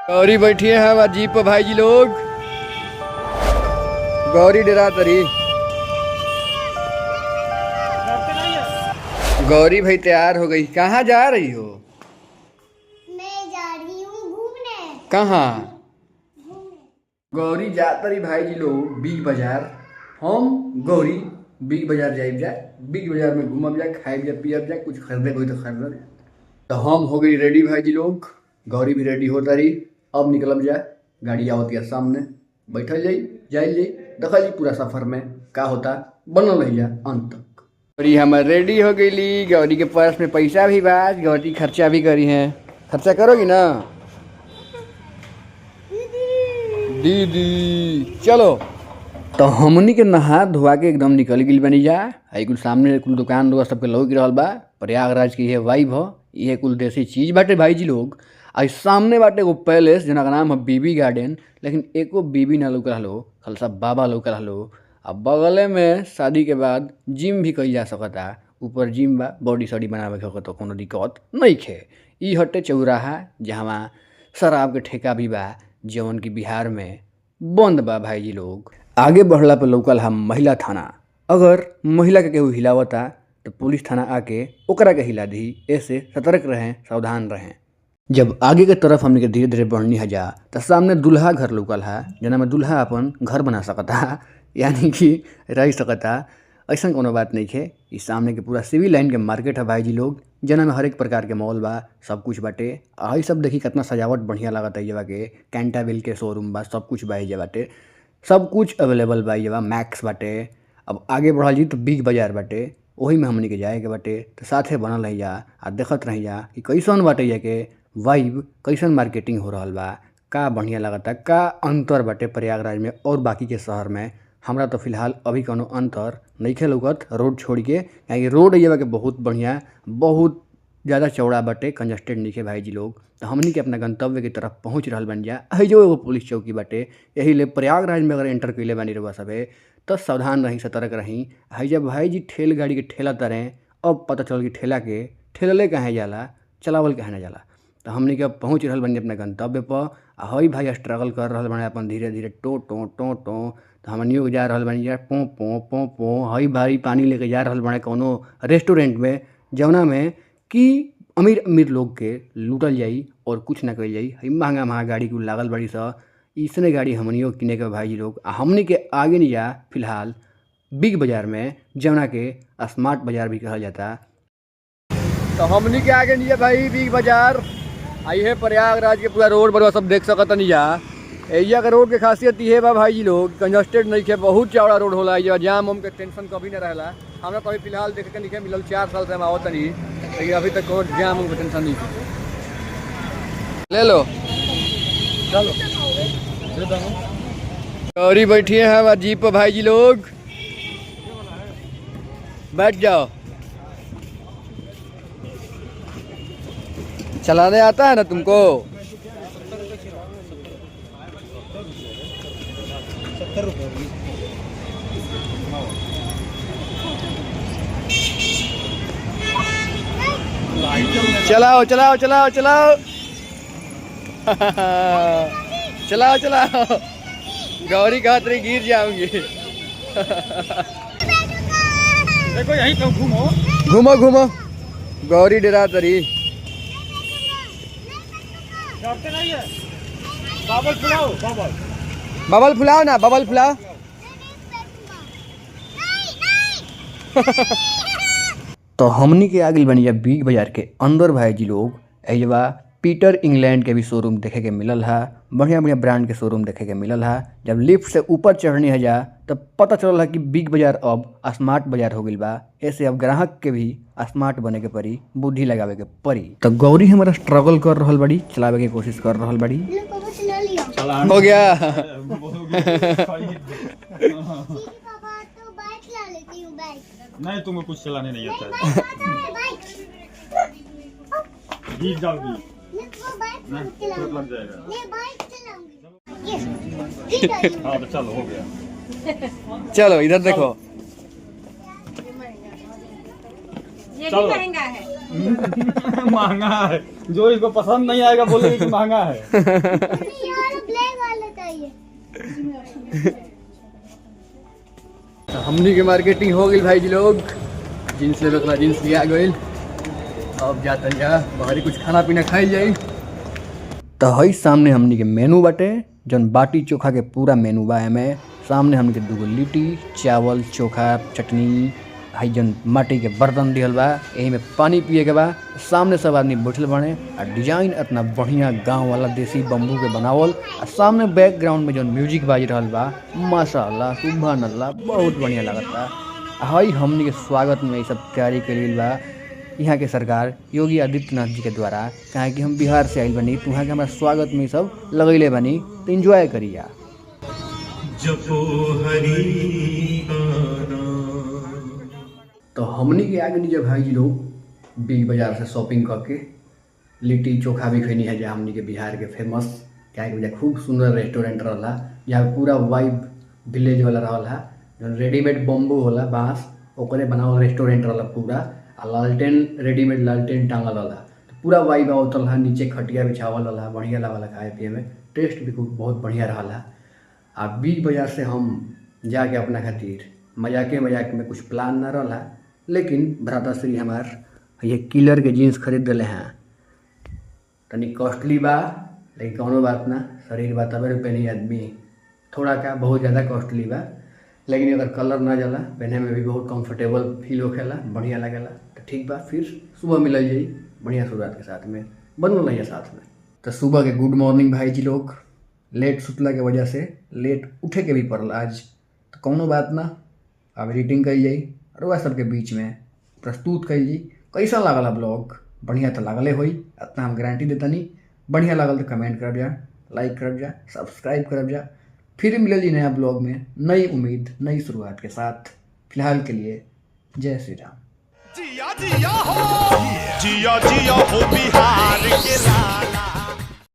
गौरी बैठी है हमारे जीप पर भाई जी लोग। गौरी डरा तरी। गौरी भाई तैयार हो गई। कहाँ जा रही हो? मैं जा रही हूँ घूमने। कहाँ? गौरी जाता रही भाई जी लोग बिग बाजार। हम गौरी बिग बाजार जाए जा। बिग बाजार में घूमब जा, खाए जा, पियब जा, कुछ खरीदे कोई तो खरीद। तो हम हो गई रेडी भाई जी लोग। गौरी भी रेडी होता रही। अब निकलब जा। गाड़ी आवती है सामने, बैठल जाई जाइल जाई, देखल जी पूरा सफर में का होता, बनल रही जा अंत तक। गौरी हमार रेडी हो गई। गौरी के पर्स में पैसा भी बा। गौरी खर्चा भी करी है। खर्चा करोगी ना दीदी? चलो। तो हमनी के नहा धोआ के एकदम निकल गई बनी जा। आई कुल सामने कुल दुकान दुआ सबके लौक रहल बा। प्रयागराज की ये वाइब हो, ये कुल देसी चीज बाटे भाई जी लोग। आई सामने बाटे एगो पैलेस जना का नाम है बीबी गार्डन, लेकिन एको बीबी ना लौक रहलो, खालसा बाबा लौक रहलो। अब बगले में शादी के बाद जिम भी कईल जा सकता। ऊपर जिम बा, बॉडी सॉडी बनावे के तो कोनो दिक्कत नहीं खे। ई हटे चौराहा जहाँ शराब के ठेका भी बा, जवन की बिहार में बंद बा भाई जी लोग। आगे बढ़ला पर लौकल हम महिला थाना। अगर महिला के केहू हिलावता तो पुलिस थाना आके ओकरा के हिला दी। ऐसे सतर्क रहें, सावधान रहें। जब आगे के तरफ हमने के धीरे धीरे बढ़नी है जा तो सामने दूल्हा घर लौकल है, जना में दूल्हा अपन घर बना सकता, यानी कि रह सकता। ऐसा कोनो बात नहीं है। इस सामने के पूरा सिविल लाइन के मार्केट है भाई जी लोग, जना में हर एक प्रकार के मॉल बा, सब कुछ बाटे। आई सब देखी कितना सजावट बढ़िया लागत है। जवा के कैंटाबिल के शोरूम बा, सब कुछ बा बाटे, सब कुछ अवेलेबल बा। जवा मैक्स बाटे। अब आगे बढ़ल जी तो बिग बाजार बाटे, वही में हमने के जाए के बाटे। तो साथे बनल रही जा आ देखत रही जा कि कैसन बाटे जाके वाइब, कैसन मार्केटिंग हो रहा बा, का बढ़िया लगता, का अंतर बाटे प्रयागराज में और बाकी के शहर में। हमरा तो फिलहाल अभी कोनो अंतर नहीं खे लौकत रोड छोड़ के, यानी रोड ये के बहुत बढ़िया, बहुत ज़्यादा चौड़ा बाटे, कंजस्टेड नहीं है भाई जी लोग। तो हमनी के अपना गंतव्य की तरफ पहुँच रहा बन जा। है जो एगो पुलिस चौकी बाटे, यही ले प्रयागराज में अगर एंटर कैले बनी रहुआ सबे तो सावधान रही, सतर्क रही। है जब भाई जी ठेल गाड़ी के ठेला तरें, अब पता चल कि ठेला के ठेलले कहाँ जाला, चलावल कहाँ ना जाला। तो हमनी के पहुँच रहा बनी अपने गंतव्य पर। हई भाई स्ट्रगल कर रहा बने अपन धीरे धीरे टो टो टो टो। तो हमनियों जा रहा बनी यार पों पों पों पों। हई भाई पानी लेके जा रहा बने कोनो रेस्टोरेंट में, जौना में कि अमीर अमीर लोग के लूटल जाई और कुछ ना कल जाई। हई महंगा महंगा गाड़ी को लागल बड़ी सा, इसने गाड़ी हमनियों किने के भाई जी लोग। हमनी के आगे नहीं जा फिलहाल बिग बाजार में, जौना के स्मार्ट बाजार भी कहा जाता। तो हमनी के आगे नहीं है भाई बिग बाजार। आई है प्रयागराज के पूरा रोड बरवा सब देख सकत नहीं जा। एरिया के रोड के खासियत ये बा भाई जी लोग, कंजस्टेड नहीं है, बहुत चौड़ा रोड होला। ये जाम हम के टेंशन कभी ना रहला। हमरा तो अभी फिलहाल देखे के नहीं मिलल, 4 साल से हम आवत नहीं, लेकिन अभी तक कोनो जाम हम के टेंशन नहीं है। ले लो चलो। गौरी बैठी है हमारे जीप पर भाई जी लोग। बैठ जाओ। चलाने आता है ना तुमको? 70 रुपये। चलाओ चलाओ चलाओ चलाओ। चलाओ चलाओ। गौरी कहा तरी गिर जाऊंगी। देखो यहीं तो घूमो घूमो घूमो। गौरी डरा तरी। डरते नहीं है। बबल फुलाओ, बबल बबल फुलाओ ना, बबल फुलाओ। तो हमनी के आगे बनी बिग बाजार के अंदर भाई जी लोग। एजवा पीटर इंग्लैंड के भी शोरूम देखे के मिलल है, बढ़िया बढ़िया ब्रांड के शोरूम देखे के मिलल है। जब लिफ्ट से ऊपर चढ़नी है जा तब पता चलल है कि बिग बाजार अब स्मार्ट बाजार हो गई बा। ऐसे अब ग्राहक के भी स्मार्ट बने के पड़ी, बुद्धि लगावे के पड़ी। तो गौरी हमारा स्ट्रगल कर रहा बड़ी, चलावे के कोशिश कर रहा बड़ी। हो गया। नहीं, तुम्हें कुछ चलाने नहीं आता है। गीत जाओगी लग जाएगा। हाँ तो चलो, हो गया। चलो इधर देखो। ये भी महंगा है। महंगा है। जो इसको पसंद नहीं आएगा बोलेगी कि महंगा है। नहीं यार ब्लैक वाला चाहिए। तो हमनी के मार्केटिंग हो गई भाई जी लोग। जीन्स ले रखना, जीन्स लिया गई। अब जाते जा बाहरी कुछ खाना पीना खाई जाई। तो हई सामने हमनी के मेनू बाटे, जौन बाटी चोखा के पूरा मेनू बा। एमे सामने हमनी के दूगो लिट्टी, चावल, चोखा, चटनी, हई जौन माटी के बर्तन दिहल बा, यही में पानी पिए के बा। सामने सब आदमी बैठल बाड़े और डिजाइन इतना बढ़िया गांव वाला देसी बम्बू के बनावल। और सामने बैकग्राउंड में जौन म्यूजिक बाज रहल बा, माशाअल्लाह सुभान अल्लाह, बहुत बढ़िया लागत बा। हई हमनी के स्वागत में ये सब तैयारी कइल बा यहाँ के सरकार योगी आदित्यनाथ जी के द्वारा। काहे कि हम बिहार से आइल बनी, तो वहाँ के हमारा स्वागत में सब लगैले बनी, तो एंजॉय करिया। तो हमनी के आगे जब भाई जी लोग बिग बाजार से शॉपिंग करके लिट्टी चोखा भी खैनी है, जहाँ हमनी के बिहार के फेमस, क्या कि खूब सुंदर रेस्टोरेंट रहा, जहाँ पूरा वाइब विलेज वाला रहा, जो रेडीमेड बम्बू होला बाँस ओकरे बनावल रेस्टोरेंट रहा पूरा। आ लालटेन रेडीमेड लालटेन टांगल रहा, तो पूरा वाइब आवत रहा। नीचे खटिया बिछावल रहा, बढ़िया लागल खाए पिए में, टेस्ट भी खूब बहुत बढ़िया रहा। आ बिग बाजार से हम जाके अपना खातिर मजाक में कुछ प्लान ना रहा, लेकिन भ्राताश्री हमार ये किलर के जीन्स खरीद दिले हैं। तनी कॉस्टली बा, लेकिन कौनो बात ना, शरीर बा तबे पहनी आदमी। थोड़ा का बहुत ज़्यादा कॉस्टली बा, लेकिन अगर कलर ना जाला पहने में भी बहुत कंफर्टेबल फील होखेला, बढ़िया लगेला। तो ठीक बा, फिर सुबह मिलल जाई बढ़िया शुरुआत के साथ में, बनल रहिए साथ में। तो सुबह के गुड मॉर्निंग भाई जी लोग। लेट सुतला के वजह से लेट उठे के भी पड़ल आज, तो कौनो बात ना, अब एडिटिंग कल जाई और वह सबके बीच में प्रस्तुत कल जाई। कैसा लागल ब्लॉग? बढ़िया तो लागले होई, इतना हम गारंटी देता नहीं। बढ़िया लागल तो कमेंट करब जा, लाइक करब जा, सब्सक्राइब करब जा। फिर मिलल जी नया ब्लॉग में, नई उम्मीद नई शुरुआत के साथ। फिलहाल के लिए जय श्री राम। जिया जिया हो, जिया जिया हो बिहार के लाला।